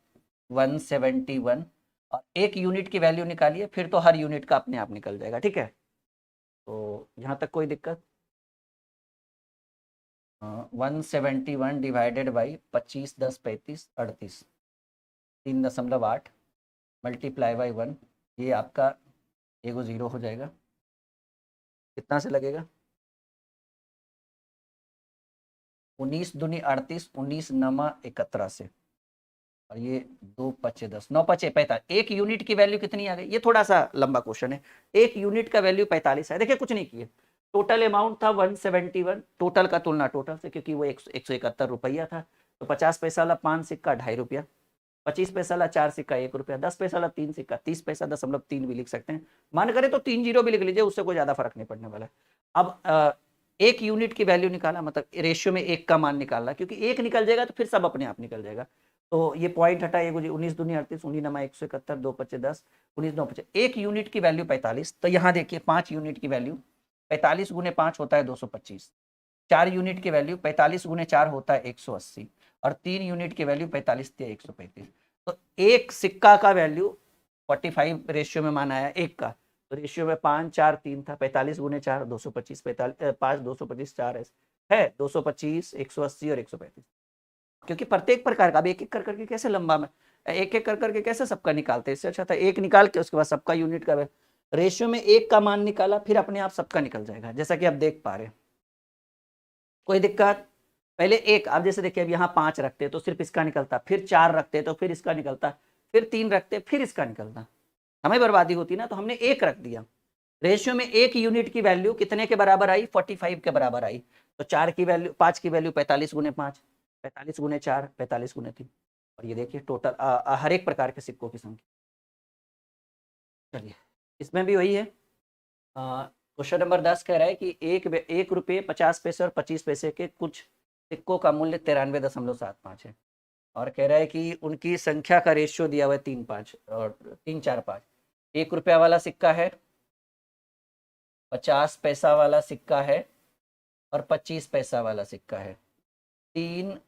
171, और एक यूनिट की वैल्यू निकालिए, फिर तो हर यूनिट का अपने आप निकल जाएगा, ठीक है। तो यहाँ तक कोई दिक्कत? 171 डिवाइडेड बाई 25, 10, 35, 38, 3.8 मल्टीप्लाई बाई 1, ये आपका एगो 0 हो जाएगा। कितना से लगेगा? 19 दूनी 38, 19 नमा 71 से, और ये 2 पचे 10, 9 पचे 45। एक यूनिट की वैल्यू कितनी आ गई? ये थोड़ा सा लंबा क्वेश्चन है। एक यूनिट का वैल्यू 45 है। देखिए कुछ नहीं किए, टोटल अमाउंट था 171, टोटल का तुलना टोटल से, क्योंकि वो 171 रुपया था, तो 50 पैसा वाला 5 सिक्का 2.5 रुपया, 25 पैसा वाला 4 सिक्का 1 रुपया, 10 पैसा वाला 3 सिक्का 30 पैसा 0.3 भी लिख सकते हैं, मन करे तो 3 जीरो भी लिख लीजिए, उससे कोई ज्यादा फर्क नहीं पड़ने वाला है। अब एक यूनिट की वैल्यू निकाला, मतलब रेशियो में एक का मान निकालना, क्योंकि एक निकल जाएगा तो फिर सब अपने आप निकल जाएगा। तो ये पॉइंट हटाइए, 19 दूनी 38, 19 नमा 171, 2 पचे 10, 19 9 पचे, एक यूनिट की वैल्यू 45। तो यहाँ देखिए 5 यूनिट की वैल्यू 45 गुने 5 होता है 225, 4 यूनिट की वैल्यू 45 गुने 4 होता है 180, और 3 यूनिट की वैल्यू 45 या 135। तो एक सिक्का का वैल्यू 45 रेशियो में माना है एक का, तो रेशियो में 5 4 3 था, 45 गुने 4 225, 5 225 4 है 225, 180 और 135। क्योंकि प्रत्येक प्रकार का, अब एक एक कर करके कैसे लंबा में, एक एक कर करके कैसे सबका निकालते, इससे अच्छा था एक निकाल के उसके बाद सबका यूनिट का रेशियो में एक का मान निकाला, फिर अपने आप सबका निकल जाएगा, जैसा कि आप देख पा रहे। कोई दिक्कत? पहले एक, आप जैसे देखिए अब यहाँ 5 रखते तो सिर्फ इसका निकलता, फिर 4 रखते तो फिर इसका निकलता, फिर 3 रखते फिर इसका निकलता, हमें बर्बादी होती ना, तो हमने एक रख दिया। रेशियो में एक यूनिट की वैल्यू कितने के बराबर आई? 45 के बराबर आई। तो 4 की वैल्यू, 5 की वैल्यू 45 गुने 5, 45 गुने 4, 45 गुने 3, और ये देखिए टोटल हर एक प्रकार के सिक्कों की संख्या। चलिए इसमें भी वही है। क्वेश्चन नंबर 10 कह रहा है कि 1 रुपये 50 पैसे और 25 पैसे के कुछ सिक्कों का मूल्य 93.75 है, और कह रहा है कि उनकी संख्या का रेशियो दिया हुआ है 3-5 और 3-4-5। 1 रुपया वाला सिक्का है, 50 पैसा वाला सिक्का है, और 25 पैसा वाला सिक्का है, 3,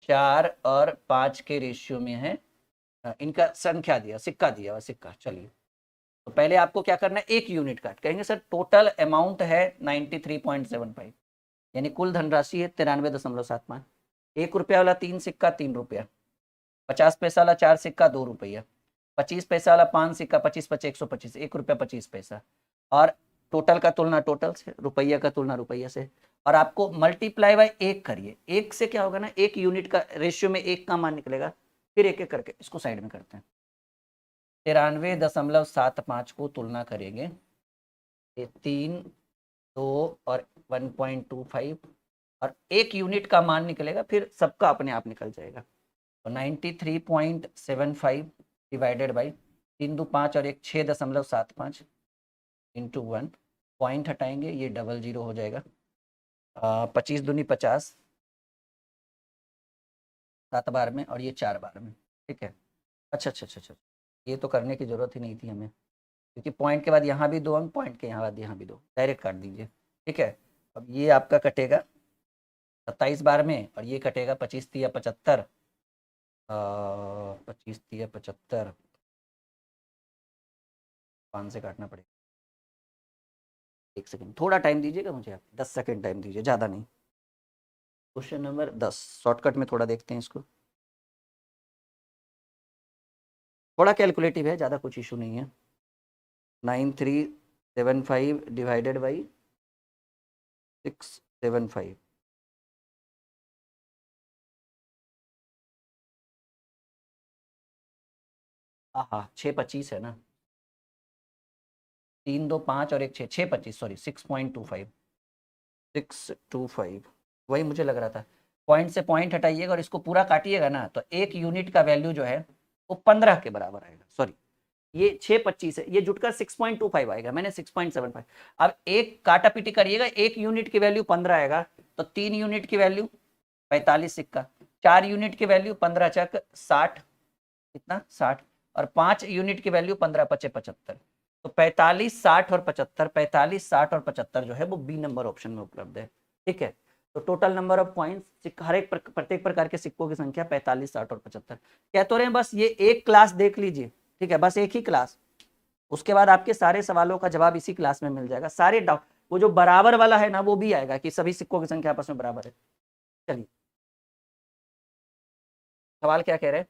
4 और 5 के रेशियो में है। इनका संख्या दिया, सिक्का दिया हुआ सिक्का। चलिए तो पहले आपको क्या करना है, एक यूनिट काट, कहेंगे सर टोटल अमाउंट है 93.75, यानी कुल धनराशि है 93.75। 1 रुपया वाला 3 सिक्का 3 रुपया, 50 पैसा वाला 4 सिक्का 2 रुपया, 25 पैसा वाला 5 सिक्का 25 पचे 125, 1 रुपया 25 पैसा, और टोटल का तुलना टोटल से, रुपया का तुलना रुपया से, और आपको मल्टीप्लाई बाय एक करिए। एक से क्या होगा ना, एक यूनिट का रेशियो में एक का मान निकलेगा, फिर एक एक करके इसको साइड में करते हैं। 93.75 को तुलना करेंगे, 3, 2 और 1.25, और एक यूनिट का मान निकलेगा, फिर सबका अपने आप निकल जाएगा। तो 93.75 डिवाइडेड बाई 3 2 5 और 1 6.75 इंटू 1, पॉइंट हटाएंगे ये 00 हो जाएगा। 25 दूनी 50, 7 बार में, और ये 4 बार में, ठीक है। अच्छा, ये तो करने की जरूरत ही नहीं थी हमें। क्योंकि पॉइंट के बाद यहाँ भी 2 अंक, पॉइंट के यहाँ बाद यहाँ भी 2, डायरेक्ट काट दीजिए। ठीक है, अब ये आपका कटेगा 27 बार में, और ये कटेगा 25 तिया 75, 25 तिया 75, 5 से काटना पड़ेगा। 1 सेकंड, थोड़ा टाइम दीजिएगा मुझे, आप 10 सेकंड टाइम दीजिए, ज़्यादा नहीं। क्वेश्चन नंबर 10 शॉर्टकट में थोड़ा देखते हैं इसको, थोड़ा कैलकुलेटिव है, ज़्यादा कुछ इशू नहीं है। 9375 डिवाइडेड बाई 675, हाँ 625 है ना, 3 2 5 और 1 6, 625, सॉरी 6.25, 625, वही मुझे लग रहा था। पॉइंट से पॉइंट हटाइएगा और इसको पूरा काटिएगा ना, तो 1 यूनिट का वैल्यू जो है वो 15 के बराबर आएगा। सॉरी, ये 625 है, ये जुटकर 6.25 आएगा, मैंने 6.75। अब एक काटा पीटी करिएगा, 1 यूनिट की वैल्यू 15 आएगा, तो 3 यूनिट की वैल्यू 45 सिक्का, 4 यूनिट की वैल्यू 15 चक 60, कितना 60, और 5 यूनिट की वैल्यू 15 पचे 75। तो 45 60 और 75, 45 60 और 75 जो है वो बी नंबर ऑप्शन में उपलब्ध है। ठीक है, तो टोटल नंबर ऑफ पॉइंट्स हर एक प्रत्येक प्रकार के सिक्कों की संख्या 45 60 और 75। कह तो रहे हैं बस ये एक क्लास देख लीजिए, ठीक है, बस एक ही क्लास, उसके बाद आपके सारे सवालों का जवाब इसी क्लास में मिल जाएगा। सारे डाउट, वो जो बराबर वाला है ना वो भी आएगा कि सभी सिक्कों की संख्या आपस में बराबर है। चलिए, सवाल क्या कह रहे हैं,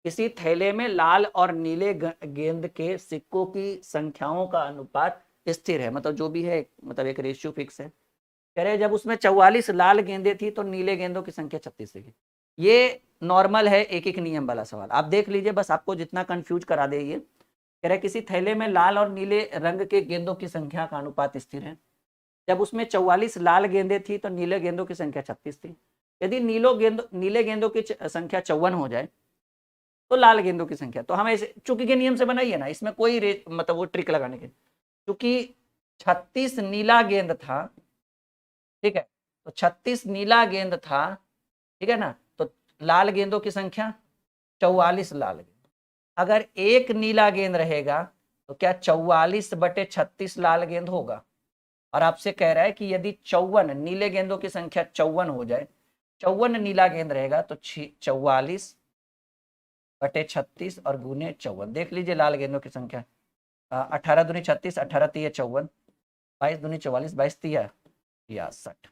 किसी थैले में लाल और नीले गेंद के सिक्कों की संख्याओं का अनुपात स्थिर है, मतलब जो भी है, मतलब एक रेशियो फिक्स है। कह रहे जब उसमें 44 लाल गेंदें थी तो नीले गेंदों की संख्या 36 थी। ये नॉर्मल है, एक एक नियम वाला सवाल, आप देख लीजिए, बस आपको जितना कंफ्यूज करा दे ये। कह रहे किसी थैले में लाल और नीले रंग के गेंदों की संख्या का अनुपात स्थिर है। जब उसमें 44 लाल गेंदें थी तो नीले गेंदों की संख्या 36 थी। यदि नीले गेंदों की संख्या 54 हो जाए तो लाल गेंदों की संख्या, तो हमें इसे चुकी के नियम से बनाइए ना, इसमें कोई मतलब वो ट्रिक लगाने के, क्योंकि 36 नीला गेंद था, ठीक है, तो 36 नीला गेंद था, ठीक है ना, तो लाल गेंदों की संख्या 44 लाल गेंद। अगर एक नीला गेंद रहेगा तो क्या 44/36 लाल गेंद होगा। और आपसे कह रहा है कि यदि 54 नीले गेंदों की संख्या 54 हो जाए, 54 नीला गेंद रहेगा तो 44/36 और गुने 54, देख लीजिए लाल गेंदों की संख्या 18 दूनी 36, 18 तिया 54, 22 दूनी 44, 22 तिया 66,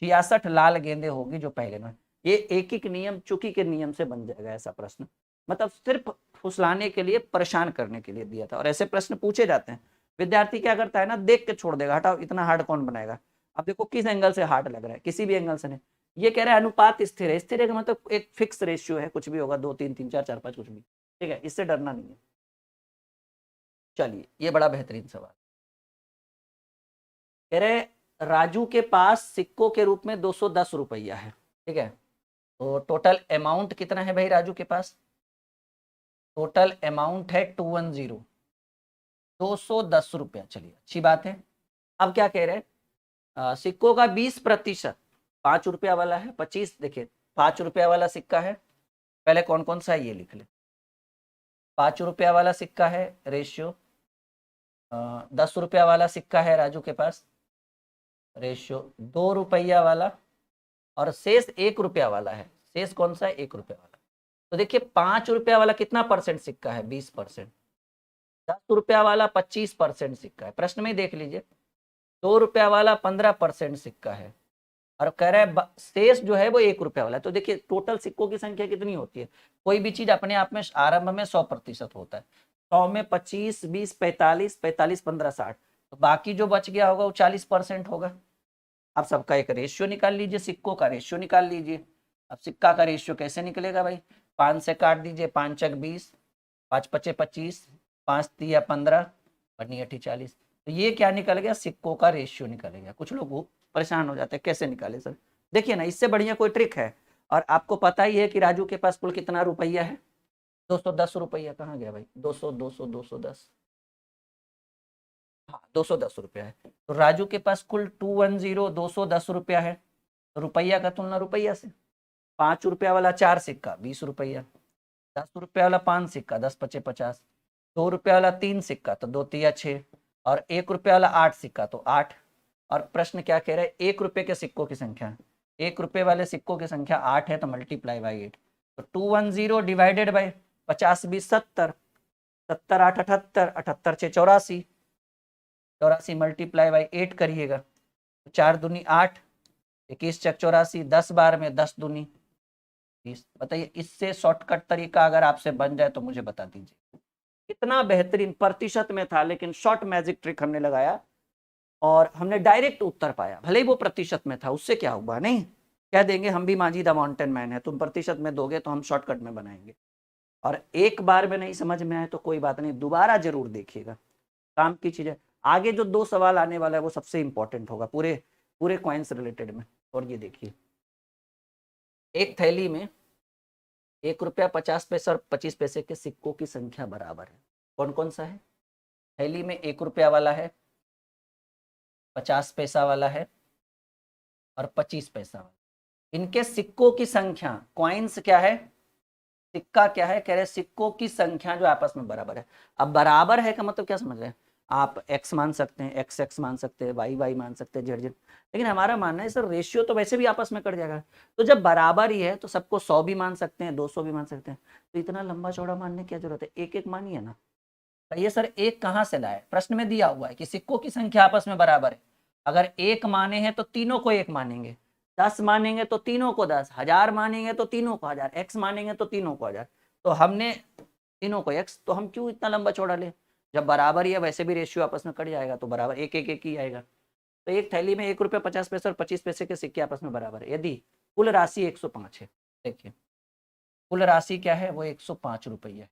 66 लाल गेंदे होगी जो पहले में। ये एक एक नियम चुकी के नियम से बन जाएगा ऐसा प्रश्न, मतलब सिर्फ फुसलाने के लिए, परेशान करने के लिए दिया था। और ऐसे प्रश्न पूछे जाते हैं, विद्यार्थी क्या करता है ना, देख के छोड़ देगा, हटाओ इतना हार्ड कौन बनाएगा। अब देखो किस एंगल से हार्ड लग रहा है, किसी भी एंगल से नहीं। ये कह रहा है अनुपात स्थिर है, स्थिर है का मतलब एक फिक्स रेशियो है, कुछ भी होगा, 2 3 3 4 4 5 कुछ भी, ठीक है, इससे डरना नहीं है। चलिए, ये बड़ा बेहतरीन सवाल। कह रहे राजू के पास सिक्कों के रूप में 210 रुपया है, ठीक है, तो टोटल अमाउंट कितना है भाई राजू के पास, टोटल अमाउंट है 210, 210 रुपया। चलिए, अच्छी बात है। अब क्या कह रहे हैं, सिक्कों का 20%, 5 रुपया वाला है, 25, देखिए 5 रुपया वाला सिक्का है, पहले कौन कौन सा है ये लिख ले। 5 रुपया वाला सिक्का है रेशियो, 10 रुपया वाला सिक्का है राजू के पास रेशियो, 2 रुपया वाला, और शेष 1 रुपया वाला है। शेष कौन सा है, 1 रुपया वाला। तो देखिए 5 रुपया वाला कितना परसेंट सिक्का है, 20%। 10 रुपया वाला 25% सिक्का है, प्रश्न में देख लीजिए। 2 रुपया वाला 15% सिक्का है, और कह रहा है शेष जो है वो 1 रुपया वाला है। तो देखिए टोटल सिक्कों की संख्या कितनी होती है, कोई भी चीज अपने आप में आरंभ में 100% होता है, 100 में 25 20 45, 45 15 60, तो बाकी जो बच गया होगा वो 40% होगा। आप सबका एक रेशियो निकाल लीजिए, सिक्कों का रेशियो निकाल लीजिए। अब सिक्का का रेशियो कैसे निकलेगा भाई, 5 से काट दीजिए, 5 चक 20, 5 पचे 25, 5 तिया 15 और 9 अठी 40। तो ये क्या निकल गया, सिक्कों का रेशियो निकल गया। कुछ लोग परेशान हो जाते हैं कैसे निकाले सर, देखिए ना, इससे बढ़िया कोई ट्रिक है। और आपको पता ही है कि राजू के पास कुल कितना रुपया है, 210 रुपया। कहाँ गया भाई, 200 200 210, हाँ 210 रुपया है। तो राजू के पास कुल 210 210 रुपया है, तो रुपया का तुलना रुपया से। 5 रुपया वाला 4 सिक्का 20 रुपया, 10 रुपया वाला 5 सिक्का 10 पचे 50, ₹2 वाला 3 सिक्का तो 2 तिया 6, और ₹1 वाला 8 सिक्का तो 8। और प्रश्न क्या कह रहा है, ₹1 के सिक्कों की संख्या, ₹1 वाले सिक्कों की संख्या 8 है तो मल्टीप्लाई बाई 8, तो 210 डिवाइडेड बाई 50 20 70, 70 8 78, 78 6 84, 84 मल्टीप्लाई बाई 8 करिएगा, 4 दूनी 8, 21 चक 84, 10 बार में 10 दूनी 20। बताइए इससे शॉर्टकट तरीका अगर आपसे बन जाए तो मुझे बता दीजिए। कितना बेहतरीन, प्रतिशत में था लेकिन शॉर्ट मैजिक ट्रिक हमने लगाया और हमने डायरेक्ट उत्तर पाया, भले ही वो प्रतिशत में था, उससे क्या हुआ, नहीं कह देंगे हम भी मांझी द माउंटेन मैन है, तुम प्रतिशत में दोगे तो हम शॉर्टकट में बनाएंगे। और एक बार में नहीं समझ में आए तो कोई बात नहीं, दोबारा जरूर देखिएगा, काम की चीज है। आगे जो 2 सवाल आने वाला है वो सबसे इंपॉर्टेंट होगा पूरे पूरे कॉइन्स रिलेटेड में। और ये देखिए, एक थैली में ₹1 50 पैसे और 25 पैसे के सिक्कों की संख्या बराबर है। कौन कौन सा है? थैली में ₹1 वाला है, 50 पैसा वाला है और 25 पैसा वाला। इनके सिक्कों की संख्या, कॉइन्स क्या है, सिक्का क्या है, कह रहे सिक्कों की संख्या जो आपस में बराबर है। अब बराबर है का मतलब क्या समझ रहे हैं आप, x मान सकते हैं, x मान सकते हैं, y मान सकते हैं, z, लेकिन हमारा मानना है सर रेशियो तो वैसे भी आपस में कट जाएगा, तो जब बराबर ही है तो सबको 100 भी मान सकते हैं, 200 भी मान सकते हैं, तो इतना लंबा चौड़ा मानने की क्या जरूरत है, एक एक मानिए ना। ये सर एक कहाँ से लाए, प्रश्न में दिया हुआ है कि सिक्कों की संख्या आपस में बराबर है, अगर एक माने हैं तो तीनों को एक मानेंगे, 10 मानेंगे तो तीनों को 10, 1000 मानेंगे तो तीनों को 1000, x मानेंगे तो तीनों को 1000, तो हमने तीनों को x, तो हम क्यों इतना लंबा चौड़ा ले, जब बराबर ही है वैसे भी रेशियो आपस में कट जाएगा तो बराबर एक एक एक ही आएगा। तो एक थैली में ₹1 50 पैसे और 25 पैसे के सिक्के आपस में बराबर है, यदि कुल राशि 105 है, देखिए कुल राशि क्या है, वो ₹105 है।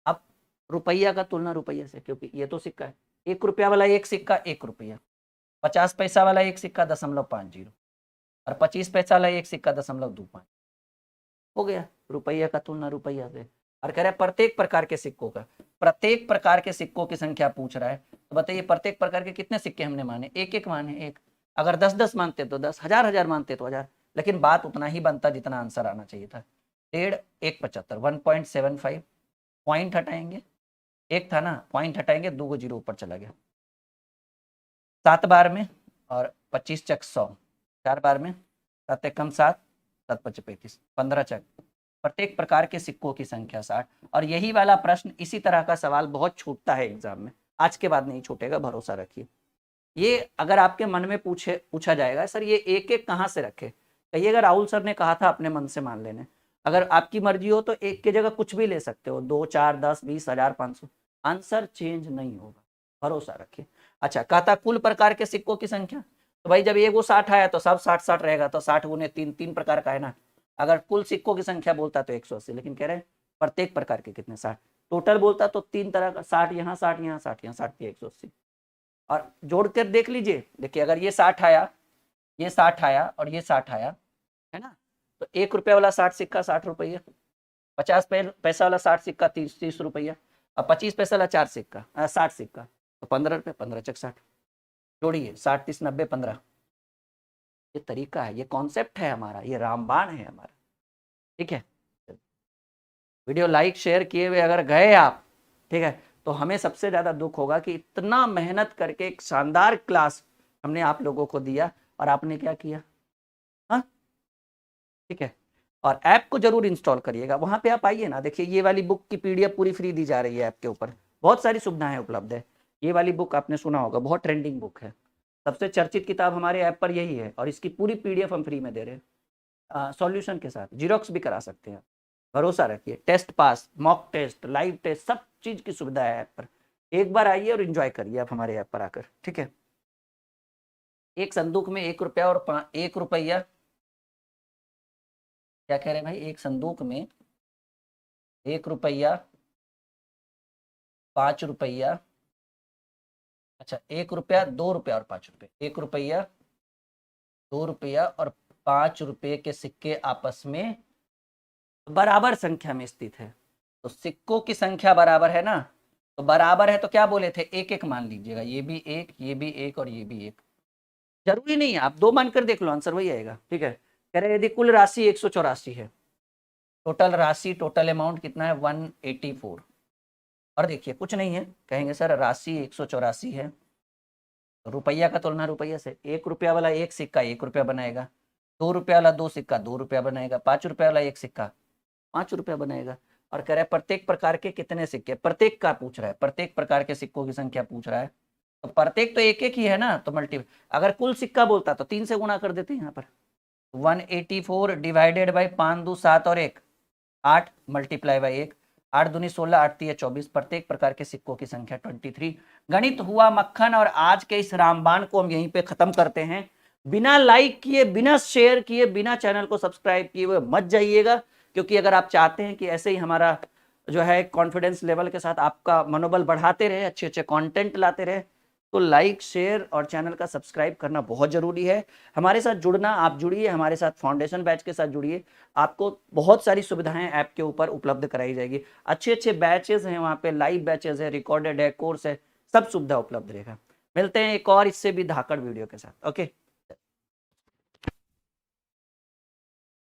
अब रुपया का तुलना रुपये से, क्योंकि ये तो सिक्का है, ₹1 वाला एक सिक्का ₹1, 50 पैसा वाला एक सिक्का 0.50 और 25 पैसा वाला एक सिक्का 0.25, हो गया रुपया का तुलना रुपया से। और कह रहा है प्रत्येक प्रकार के सिक्कों का, प्रत्येक प्रकार के सिक्कों की संख्या पूछ रहा है, तो बताइए प्रत्येक प्रकार के कितने सिक्के हमने माने, एक एक माने, एक। अगर 10-10 मानते तो 10, 1000-1000 मानते तो 1000, लेकिन बात उतना ही बनता जितना आंसर आना चाहिए था। 1.5 1.75 1.75, पॉइंट हटाएंगे, एक था ना, पॉइंट हटाएंगे, 2 जीरो ऊपर चला गया, 7 बार में और 25 चक 100, 4 बार में, 7 कम 7, 7 5 35, 15 चक, प्रत्येक प्रकार के सिक्कों की संख्या 60। और यही वाला प्रश्न, इसी तरह का सवाल बहुत छूटता है एग्जाम में, आज के बाद नहीं छूटेगा, भरोसा रखिए। ये अगर आपके मन में पूछा जाएगा सर ये एक एक कहाँ से रखे, कहिएगा राहुल सर ने कहा था अपने मन से मान लेने, अगर आपकी मर्जी हो तो एक की जगह कुछ भी ले सकते हो, 2 4 10 20 1000 500, आंसर चेंज नहीं होगा, भरोसा रखिए। अच्छा, कहता कुल प्रकार के सिक्कों की संख्या, तो भाई जब ये वो 60 आया तो सब 60 60 रहेगा, तो 60 गुने 3, 3 प्रकार का है ना। अगर कुल सिक्कों की संख्या बोलता तो 180, लेकिन कह रहे हैं प्रत्येक प्रकार के कितने, 60, टोटल बोलता तो 3 तरह का, 60 यहाँ 60 यहाँ 60 यहाँ 60 180। और जोड़कर देख लीजिए, देखिए अगर ये 60 आया, ये 60 आया और ये 60 आया, है ना, तो ₹1 वाला 60 सिक्का 60 रुपये, 50 पैसा वाला 60 सिक्का 30 रुपया, और 25 पैसा वाला 4 सिक्का 60 सिक्का तो ₹15, 15 चक 60, जोड़िए 60 30 90 15। ये तरीका है, ये कॉन्सेप्ट है हमारा, ये रामबाण है हमारा, ठीक है। वीडियो लाइक शेयर किए हुए अगर गए आप, ठीक है, तो हमें सबसे ज्यादा दुख होगा कि इतना मेहनत करके एक शानदार क्लास हमने आप लोगों को दिया और आपने क्या किया, हाँ ठीक है। और ऐप को जरूर इंस्टॉल करिएगा, वहां पे आप आइए ना, देखिए ये वाली बुक की पीडीएफ पूरी फ्री दी जा रही है ऐप के ऊपर, बहुत सारी सुविधाएं उपलब्ध है। ये वाली बुक आपने सुना होगा, बहुत ट्रेंडिंग बुक है, सबसे चर्चित किताब हमारे ऐप पर यही है, और इसकी पूरी पीडीएफ हम फ्री में दे रहे हैं, सॉल्यूशन के साथ, जीरोक्स भी करा सकते हैं, भरोसा रखिए। Test pass, mock test, live test, सब चीज की सुविधा है ऐप पर, एक बार आइए और एंजॉय करिए आप हमारे ऐप पर आकर, ठीक है। एक संदूक में ₹1 और ₹1, क्या कह रहे हैं भाई, एक संदूक में ₹1, ₹5, अच्छा ₹1, ₹2 और ₹5, ₹1, ₹2 और ₹5 के सिक्के आपस में बराबर संख्या में स्थित है, तो सिक्कों की संख्या बराबर है ना, तो बराबर है तो क्या बोले थे, एक एक मान लीजिएगा, ये भी एक, ये भी एक और ये भी एक, जरूरी नहीं है आप 2 मानकर देख लो, आंसर वही आएगा, ठीक है। कह रहे यदि कुल राशि 184 है, टोटल राशि, टोटल अमाउंट कितना है 184, और देखिए कुछ नहीं है, कहेंगे सर राशि 184 है, रुपया का तुलना रुपया से, 1 रुपया वाला एक सिक्का 1 रुपया बनाएगा, 2 रुपया वाला 2 सिक्का 2 रुपया बनाएगा, 5 रुपया वाला एक सिक्का 5 रुपया बनाएगा। और कह रहा है प्रत्येक प्रकार के कितने सिक्के, प्रत्येक का पूछ रहा है, प्रत्येक प्रकार के सिक्कों की संख्या पूछ रहा है, तो प्रत्येक तो एक एक ही है ना, तो मल्टी, अगर कुल सिक्का बोलता तो 3 से गुणा कर देते हैं यहाँ पर, 184 डिवाइडेड बाई 5 2 7 और 1 8 मल्टीप्लाई बाई 1, 8 दूनी 16 8 3 24, प्रत्येक प्रकार के सिक्कों की संख्या 23। गणित हुआ मक्खन। और आज के इस रामबाण को हम यहीं पे खत्म करते हैं। बिना लाइक किए, बिना शेयर किए, बिना चैनल को सब्सक्राइब किए हुए मत जाइएगा, क्योंकि अगर आप चाहते हैं कि ऐसे ही हमारा जो है कॉन्फिडेंस लेवल के साथ आपका मनोबल बढ़ाते रहे, अच्छे अच्छे कंटेंट लाते रहे, तो लाइक शेयर और चैनल का सब्सक्राइब करना बहुत जरूरी है। हमारे साथ जुड़ना, आप जुड़िए हमारे साथ, फाउंडेशन बैच के साथ जुड़िए, आपको बहुत सारी सुविधाएं ऐप के ऊपर उपलब्ध कराई जाएगी। अच्छे अच्छे बैचेस हैं वहाँ पे, लाइव बैचेस है, रिकॉर्डेड है, कोर्स है, सब सुविधा उपलब्ध रहेगा। मिलते हैं एक और इससे भी धाकड़ वीडियो के साथ। ओके।